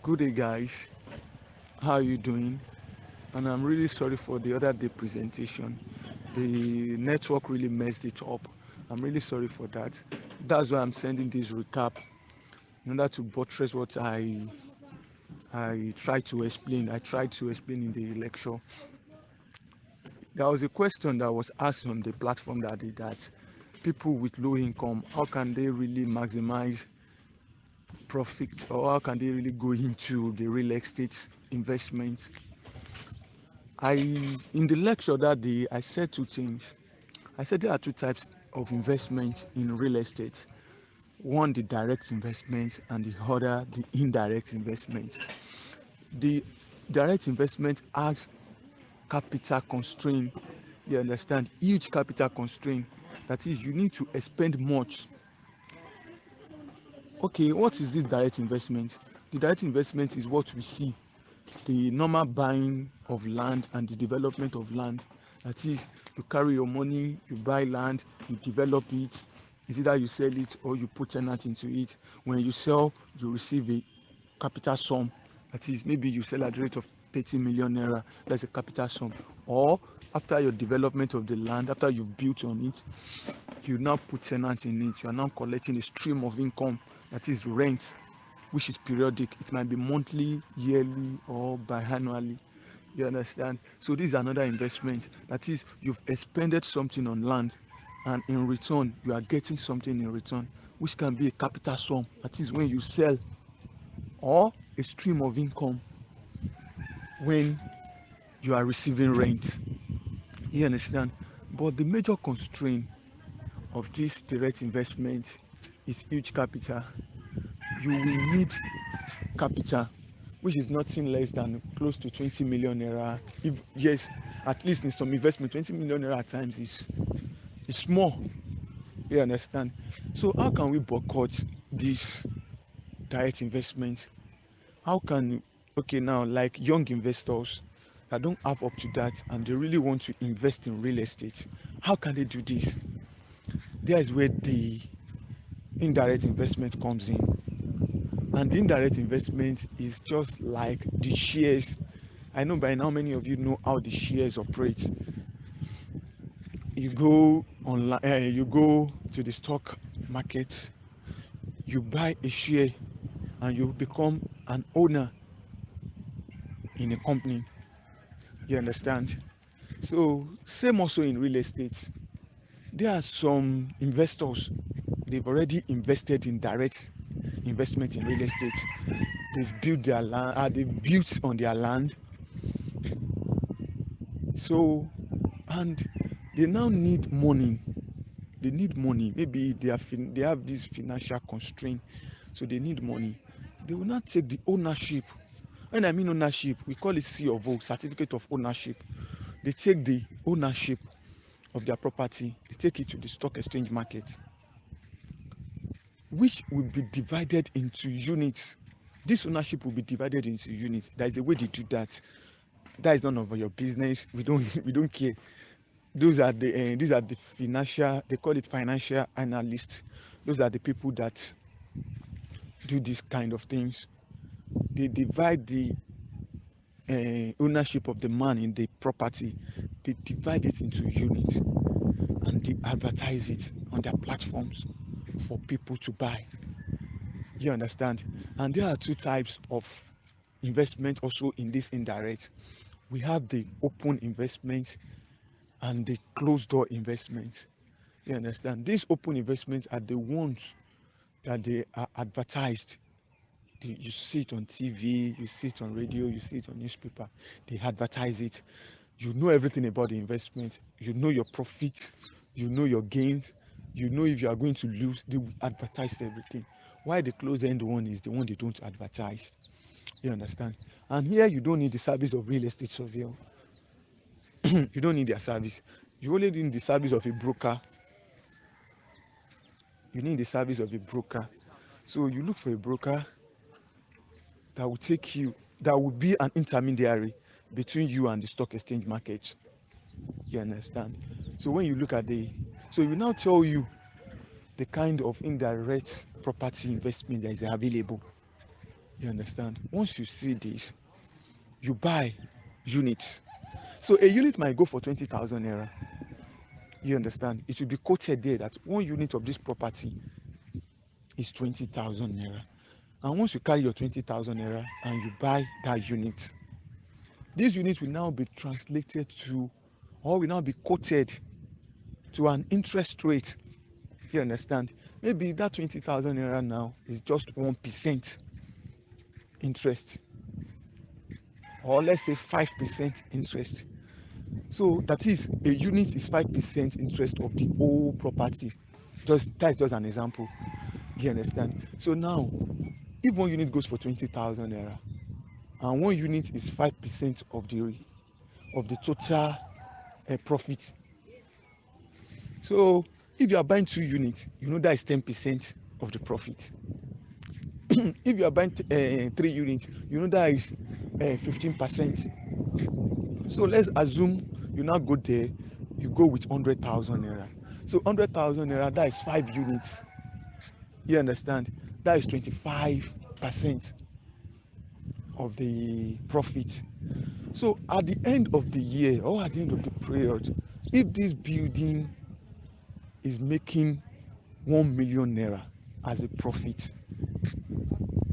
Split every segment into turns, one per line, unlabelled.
Good day, guys. How are you doing? And I'm really sorry for the other day presentation. The network really messed it up. I'm really sorry for that. That's why I'm sending this recap in order to buttress what I tried to explain. I tried to explain in the lecture. There was a question that was asked on the platform that day that people with low income, how can they really maximize profit, or how can they really go into the real estate investment? I In the lecture that day, I said two things. I said there are two types of investment in real estate. One, the direct investment, and the other, the indirect investment. The direct investment has capital constraint. You understand? Huge capital constraint. That is, you need to expend much. Okay, what is this direct investment? The direct investment is what we see, the normal buying of land and the development of land. That is, you carry your money, you buy land, you develop it. It's either you sell it or you put tenant into it. When you sell, you receive a capital sum. That is, maybe you sell at the rate of 30 million naira. That's a capital sum. Or after your development of the land, after you've built on it, you now put tenants in it. You are now collecting a stream of income, that is rent, which is periodic. It might be monthly, yearly, or biannually. You understand? So this is another investment. That is, you've expended something on land, and in return, you are getting something in return, which can be a capital sum. That is when you sell, or a stream of income when you are receiving rent. You understand? But the major constraint of this direct investment is huge capital. You will need capital, which is nothing less than close to 20 million naira. If yes, at least in some investment, 20 million naira at times is small. You understand? So how can we boycott this direct investment? How can, okay, now, like young investors that don't have up to that and they really want to invest in real estate, how can they do this? There is where the indirect investment comes in. And the indirect investment is just like the shares. I know by now many of you know how the shares operate. You go online, you go to the stock market, you buy a share, and you become an owner in a company. You understand? So same also in real estate. There are some investors, they've already invested in direct investment in real estate. They've built their land, they've built on their land. So, and they now need money. They need money. Maybe they have this financial constraint, so they need money. They will not take the ownership. When I mean ownership, we call it C of O, certificate of ownership. They take the ownership of their property, they take it to the stock exchange market, which will be divided into units. This ownership will be divided into units. There is a way they do that. That is none of your business. We don't we don't care. These are the financial, they call it financial analysts. Those are the people that do this kind of things. They divide the ownership of the man in the property, they divide it into units, and they advertise it on their platforms for people to buy. You understand? And there are two types of investment also in this indirect. We have the open investment and the closed door investment. You understand? These open investments are the ones that they are advertised. You see it on TV, you see it on radio, you see it on newspaper. They advertise it. You know everything about the investment. You know your profits. You know your gains. You know if you are going to lose. They will advertise everything. Why the closed-end one is the one they don't advertise. You understand? And here you don't need the service of real estate surveyor. You don't need their service. You only need the service of a broker. You need the service of a broker. So you look for a broker that will take you, that will be an intermediary between you and the stock exchange market. You understand? So when you look at so we now tell you the kind of indirect property investment that is available. You understand? Once you see this, you buy units. So a unit might go for 20,000 naira. You understand? It will be quoted there that 1 unit of this property is 20,000 naira. And once you carry your 20,000 naira and you buy that unit, this unit will now be translated to, or will now be quoted to an interest rate. You understand? Maybe that 20,000 naira now is just 1% interest, or let's say 5% interest. So that is, a unit is 5% interest of the whole property. That's just an example. You understand? So now, if 1 unit goes for 20,000 naira, and 1 unit is 5% of the total profit. So if you are buying 2 units, you know that is 10% of the profit. If you are buying 3 units, you know that is 15%. So let's assume you now go there, you go with 100,000 naira. So 100,000 naira, that is 5 units. You understand? That is 25% of the profit. So at the end of the year, or at the end of the period, if this building is making 1 million naira as a profit,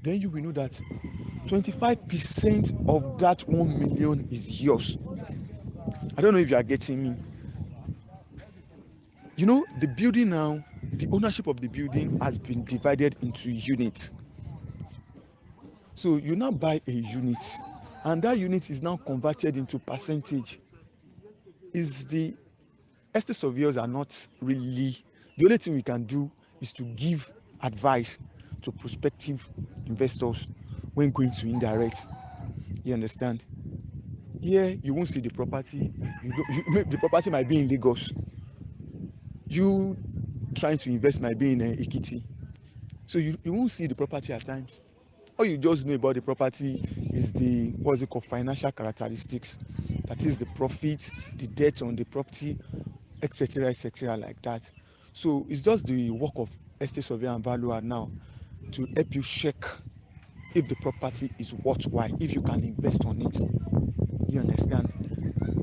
then you will know that 25% of that 1 million is yours. I don't know if you are getting me. You know, the building now, the ownership of the building has been divided into units. So you now buy a unit, and that unit is now converted into percentage. Is the estate surveyors are not really, the only thing we can do is to give advice to prospective investors when going to indirect. You understand? Here you won't see the property. The property might be in Lagos. You trying to invest might be in Ekiti. So you won't see the property at times. All you just know about the property is the, what's it called, financial characteristics. That is the profit, the debt on the property, etc., like that. So it's just the work of estate surveyor and valuer now to help you check if the property is worthwhile, if you can invest on it. You understand?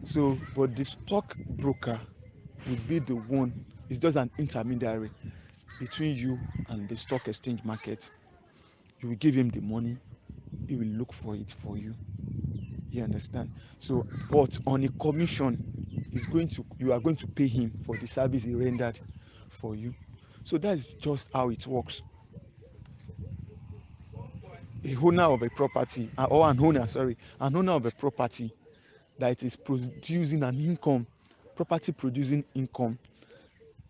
So, but the stock broker will be the one, it's just an intermediary between you and the stock exchange market. You will give him the money, he will look for it for you. You understand? So, but on a commission, you are going to pay him for the service he rendered for you. So that's just how it works. A owner of a property, or an owner of a property that is producing an income, property producing income,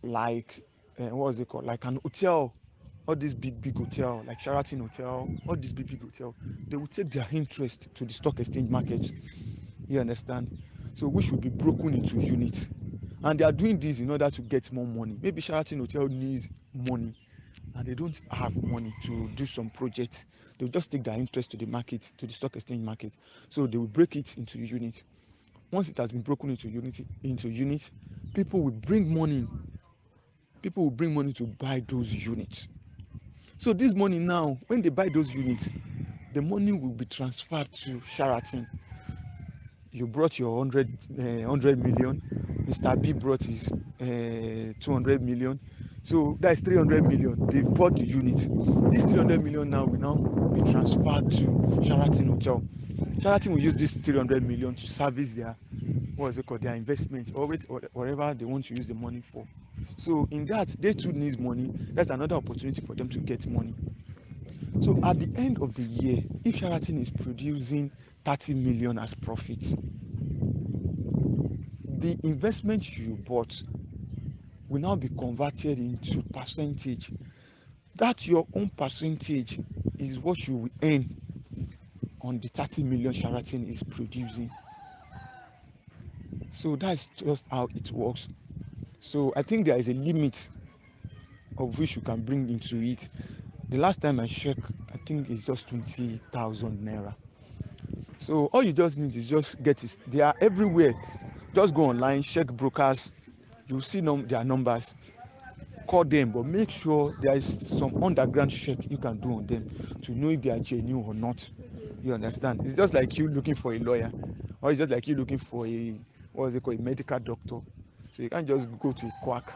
like what is it called, like an hotel, all these big hotel like Sheraton Hotel, all these big hotel, they will take their interest to the stock exchange market. You understand? So which will be broken into units, and they are doing this in order to get more money. Maybe Sheraton Hotel needs money and they don't have money to do some projects. They will just take their interest to the market, to the stock exchange market. So they will break it into units. Once it has been broken into units, people will bring money to buy those units. So this money now, when they buy those units, the money will be transferred to Sheraton. You brought your 100 million, Mr. B brought his 200 million, so that's 300 million. They've bought the unit. This 300 million now will now be transferred to Sheraton Hotel. Sheraton will use this 300 million to service their, their investment, or whatever they want to use the money for. So in that, they too need money. That's another opportunity for them to get money. So at the end of the year, if Sheraton is producing 30 million as profit, the investment you bought will now be converted into percentage. That your own percentage is what you will earn on the 30 million Sheraton is producing. So that's just how it works. So I think there is a limit of which you can bring into it. The last time I checked, I think it's just 20,000 naira. So all you just need is just get it. They are everywhere. Just go online, check brokers. You see their numbers. call them, but make sure there is some underground check you can do on them to know if they are genuine or not. You understand? It's just like you looking for a lawyer, or it's just like you looking for a a medical doctor. So you can't just go to a quack.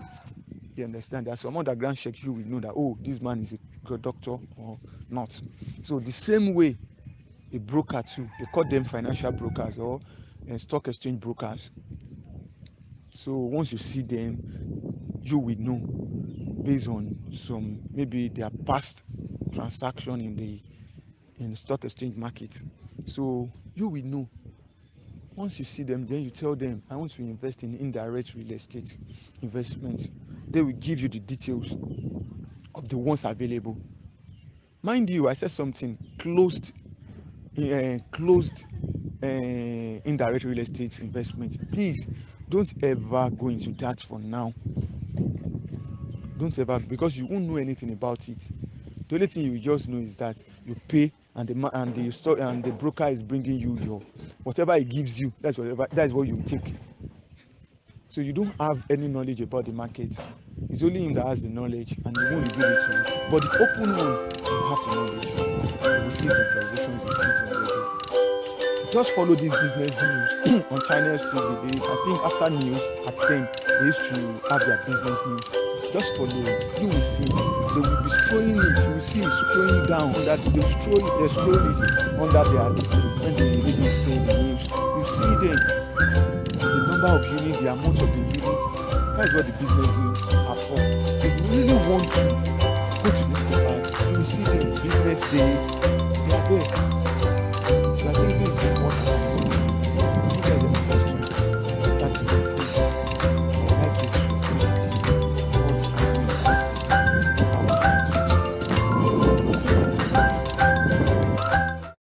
You understand? There are some underground checks you will know that, oh, this man is a doctor or not. So the same way, a broker too, they call them financial brokers or stock exchange brokers. So once you see them, you will know based on some maybe their past transaction in the stock exchange market. So you will know. Once you see them, then you tell them, I want to invest in indirect real estate investments. They will give you the details of the ones available. Mind you, I said something closed indirect real estate investment. Please don't ever go into that for now. Don't ever, because you won't know anything about it. The only thing you just know is that you pay, and the broker is bringing you your whatever he gives you. That's what you take. So you don't have any knowledge about the market. It's only him that has the knowledge, and he won't reveal it to you. But the open one, you have the knowledge. You will see it on television, you will see it on radio. Just follow these business news on China's TV. I think after news at 10, they used to have their business news. Just follow it. You will see it. They will be scrolling it. You will see it scrolling down. That they scroll it under their listing when they really say the news. You see them. The number of units, the amount of the units. That's what the business units are for. If you really want to go to this class, you will see them business day. They are there.